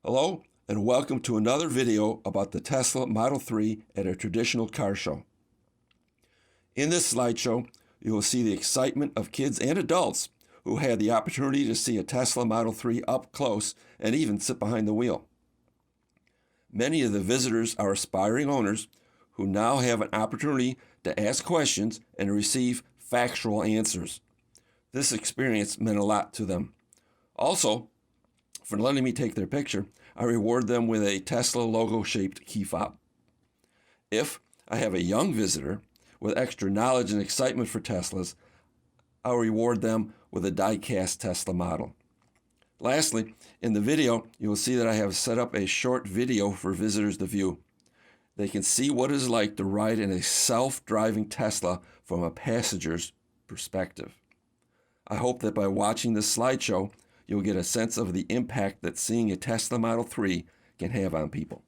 Hello and welcome to another video about the Tesla Model 3 at a traditional car show. In this slideshow, you will see the excitement of kids and adults who had the opportunity to see a Tesla Model 3 up close and even sit behind the wheel. Many of the visitors are aspiring owners who now have an opportunity to ask questions and receive factual answers. This experience meant a lot to them. Also, for letting me take their picture, I reward them with a Tesla logo-shaped key fob. If I have a young visitor with extra knowledge and excitement for Teslas, I'll reward them with a die-cast Tesla model. Lastly, in the video, you will see that I have set up a short video for visitors to view. They can see what it is like to ride in a self-driving Tesla from a passenger's perspective. I hope that by watching this slideshow, you'll get a sense of the impact that seeing a Tesla Model 3 can have on people.